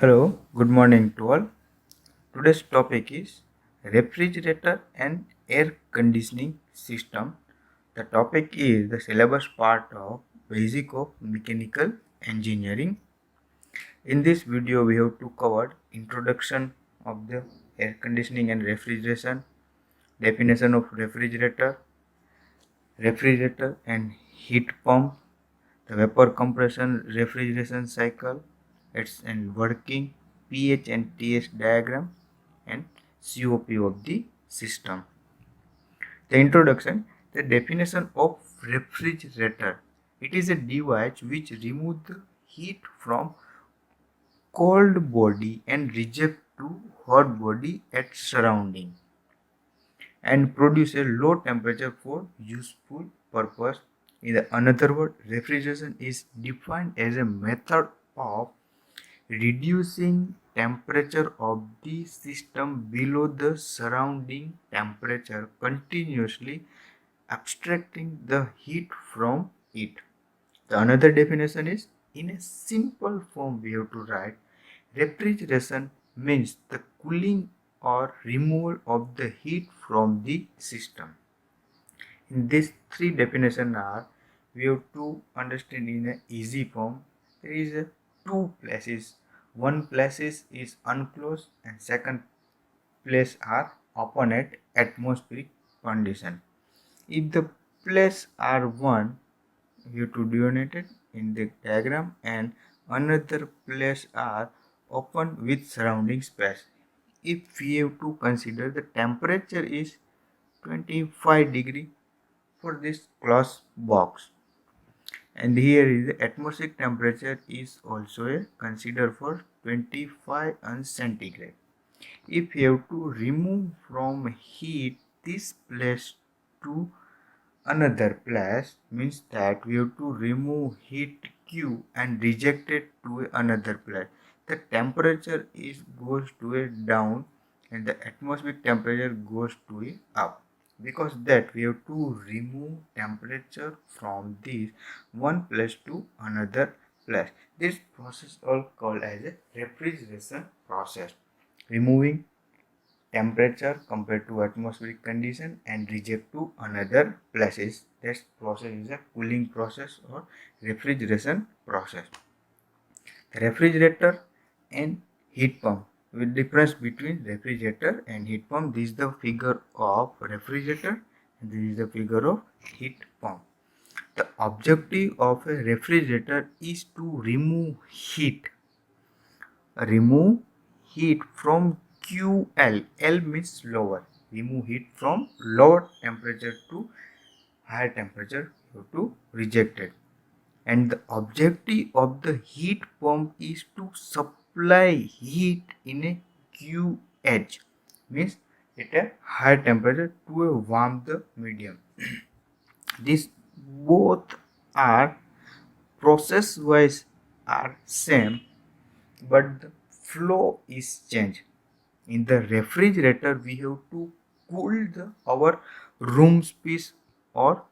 Hello, good morning to all. Today's topic is refrigerator and air conditioning system. The topic is the syllabus part of Basic of Mechanical Engineering. In this video, we have to cover introduction of the air conditioning and refrigeration, definition of refrigerator and heat pump, the vapor compression refrigeration cycle, its and working, pH and TS diagram, and COP of the system. The introduction, the definition of refrigerator. It is a device which removes the heat from cold body and reject to hot body at surrounding and produce a low temperature for useful purpose. In another word, refrigeration is defined as a method of reducing temperature of the system below the surrounding temperature, continuously abstracting the heat from it. The another definition is, in a simple form we have to write, refrigeration means the cooling or removal of the heat from the system. In these three definitions are, we have to understand in a easy form. There is two places. One place is unclosed and second place are open at atmospheric condition. If the place are one, you have to denote it in the diagram, and another place are open with surrounding space. If we have to consider the temperature is 25 degree for this closed box, and here is the atmospheric temperature is also considered for 25 on centigrade. If you have to remove from heat this place to another place, means that we have to remove heat Q and reject it to another place. The temperature is goes to a down and the atmospheric temperature goes to a up. Because that we have to remove temperature from this one place to another place. This process all called as a refrigeration process. Removing temperature compared to atmospheric condition and reject to another places. That process is a cooling process or refrigeration process. The refrigerator and heat pump. With difference between refrigerator and heat pump, this is the figure of refrigerator and this is the figure of heat pump. The objective of a refrigerator is to remove heat from QL. L means lower. Remove heat from lower temperature to higher temperature to reject it. And the objective of the heat pump is to supply heat in a QH, means at a higher temperature to warm the medium. These both are process wise are same, but the flow is changed. In the refrigerator we have to cool our room space or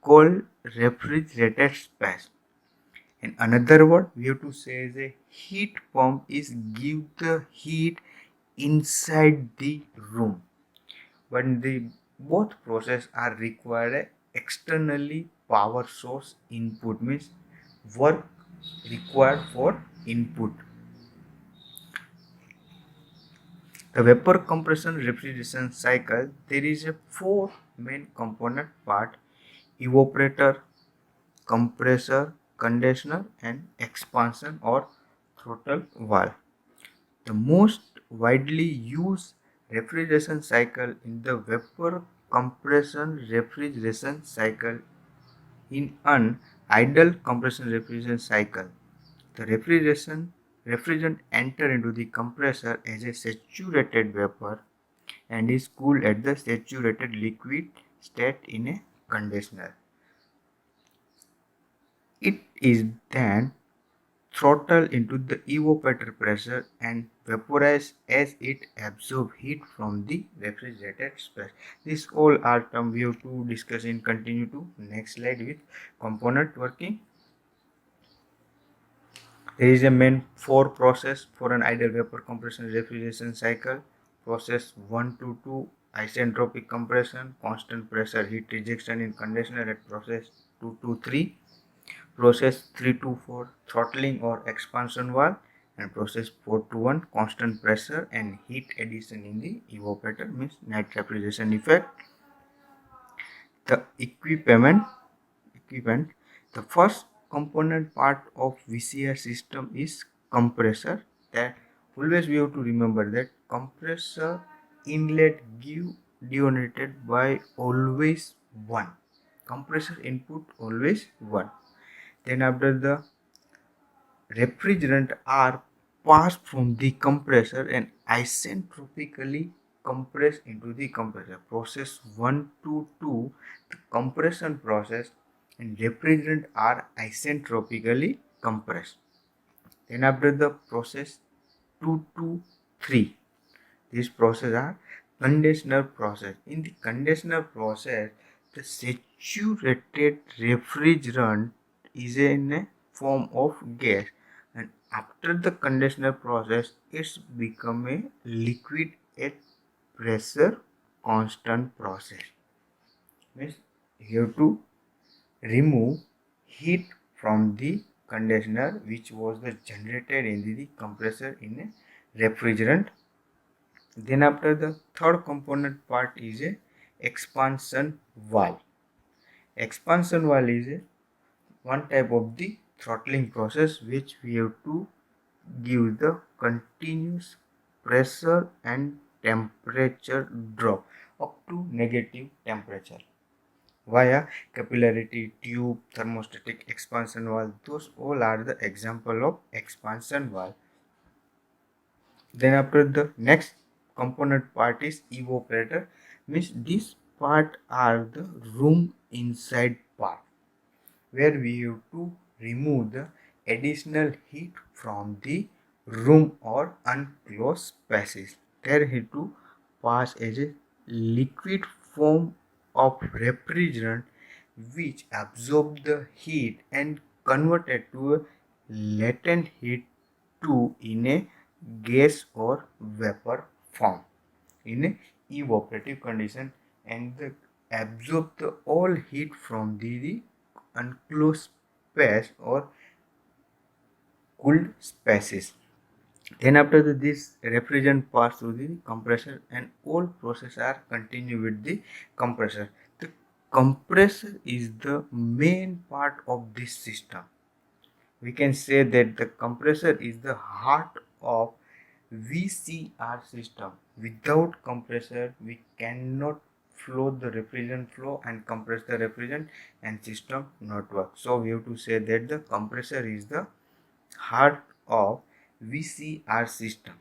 cold refrigerated space. In another word, we have to say the heat pump is give the heat inside the room. But the both process are required externally power source input, means work required for input. The vapor compression refrigeration cycle, there is a four main component part: evaporator, compressor, conditioner, and expansion or throttle valve. The most widely used refrigeration cycle in the vapor compression refrigeration cycle. In an idle compression refrigeration cycle, the refrigerant enter into the compressor as a saturated vapor and is cooled at the saturated liquid state in a conditioner. It is then throttle into the evaporator pressure and vaporize as it absorbs heat from the refrigerated space. This all are term we have to discuss in continue to next slide with component working. There is a main four process for an ideal vapor compression refrigeration cycle. Process 1 to 2 isentropic compression, constant pressure heat rejection in conditioner at process 2 to 3. Process 3 to 4 throttling or expansion valve, and process 4 to 1 constant pressure and heat addition in the evaporator, means net refrigeration effect. The equipment, the first component part of VCR system is compressor. That always we have to remember that compressor inlet give denoted by always 1. Compressor input always 1. Then after the refrigerant are passed from the compressor and isentropically compressed into the compressor. Process 1 to 2, the compression process, and refrigerant are isentropically compressed. Then after the process 2 to 3, these processes are conditioner process. In the conditioner process, the saturated refrigerant is in a form of gas, and after the conditioner process, it's become a liquid at pressure constant process. Means you have to remove heat from the conditioner which was the generated in the compressor in a refrigerant. Then after the third component part is a expansion valve. Expansion valve is a one type of the throttling process which we have to give the continuous pressure and temperature drop up to negative temperature via capillarity tube, thermostatic expansion valve. Those all are the example of expansion valve. Then after the next component part is evaporator, means this part are the room inside part where we have to remove the additional heat from the room or unclosed spaces. There he to pass as a liquid form of refrigerant which absorb the heat and convert it to a latent heat to in a gas or vapor form in a evaporative condition, and the absorb the all heat from the unclosed space or cooled spaces. Then after this refrigerant pass through the compressor and all process are continue with the compressor. The compressor is the main part of this system. We can say that the compressor is the heart of VCR system. Without compressor, we cannot flow the refrigerant flow and compress the refrigerant and system not work. So we have to say that the compressor is the heart of VCR system.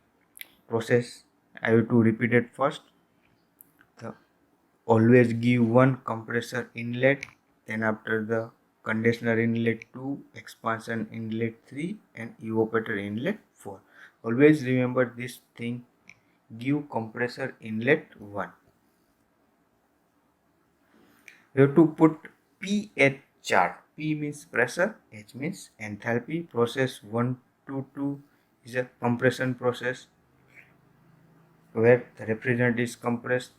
Process I have to repeat it first. The always give one compressor inlet, then after the conditioner inlet 2, expansion inlet 3, and evaporator inlet 4. Always remember this thing, give compressor inlet 1. We have to put pH chart. P means pressure, H means enthalpy. Process 1 to 2 is a compression process where the refrigerant is compressed.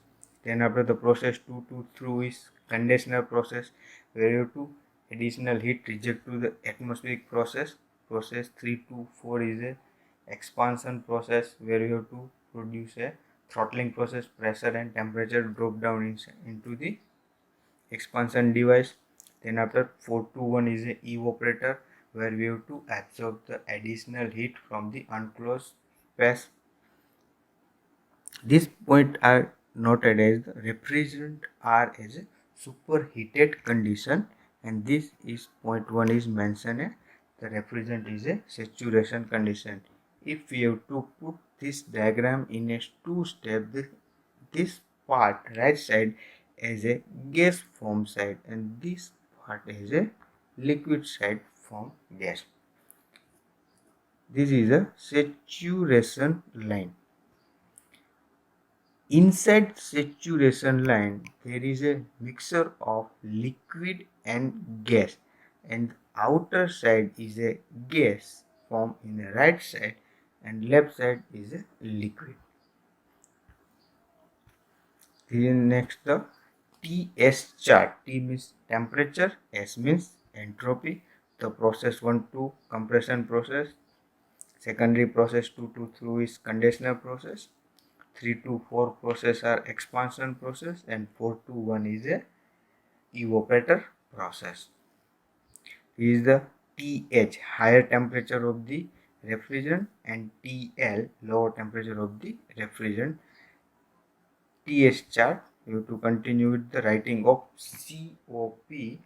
Then after the process 2 to 3 is conditioner process where you have to additional heat reject to the atmospheric process. Process 3 to 4 is a expansion process where you have to produce a throttling process, pressure and temperature drop down into the expansion device. Then after 4 to 1 is a evaporator where we have to absorb the additional heat from the unclosed space. These points are noted as the refrigerant are as a superheated condition, and this is point 1 is mentioned as the refrigerant is a saturation condition. If we have to put this diagram in a two step, this part right side as a gas form side and this part is a liquid side form gas. This is a saturation line. Inside saturation line there is a mixture of liquid and gas, and outer side is a gas form in the right side and left side is a liquid. Then next the TS chart. T means temperature, S means entropy. The process 1 to compression process, secondary process 2 to 3 is condenser process, 3 to 4 process are expansion process, and 4 to 1 is a evaporator process. This is the TH higher temperature of the refrigerant and TL lower temperature of the refrigerant. TS chart, you have to continue with the writing of COP.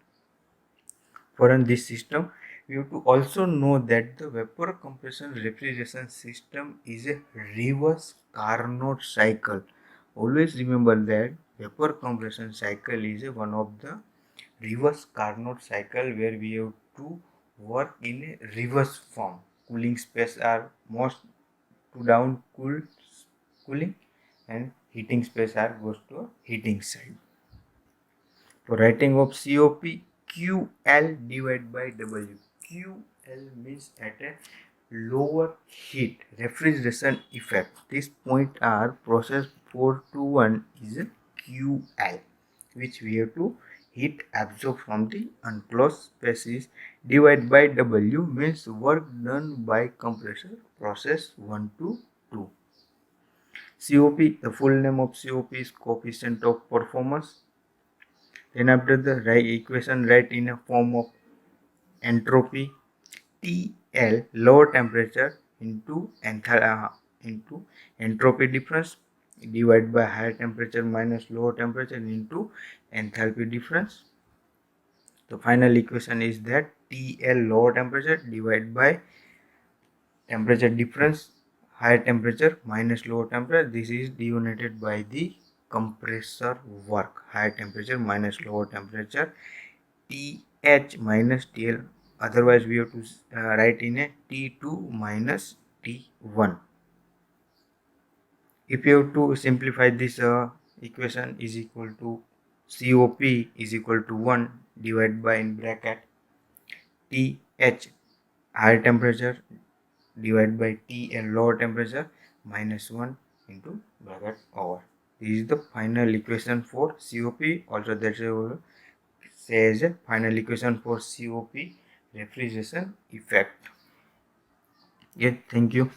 For in this system, we have to also know that the vapor compression refrigeration system is a reverse Carnot cycle. Always remember that vapor compression cycle is one of the reverse Carnot cycle where we have to work in a reverse form. Cooling space are most to down cooling and heating space are goes to a heating side. For writing of COP, QL divided by W. QL means at a lower heat refrigeration effect. This point are process 4 to 1 is a QL, which we have to heat absorbed from the enclosed spaces. Divided by W means work done by compressor process 1 to 2. COP, the full name of COP is coefficient of performance. Then after the equation write in a form of entropy TL lower temperature into entropy difference divided by higher temperature minus lower temperature into enthalpy difference. The final equation is that TL lower temperature divided by temperature difference higher temperature minus lower temperature. This is denoted by the compressor work, higher temperature minus lower temperature, TH minus TL. Otherwise we have to write in a T2 minus T1. If you have to simplify this equation is equal to COP is equal to 1 divided by in bracket TH higher temperature divided by TL lower temperature minus 1 into bracket over. This is the final equation for COP. Also that says a final equation for COP refrigeration effect. Yeah, thank you.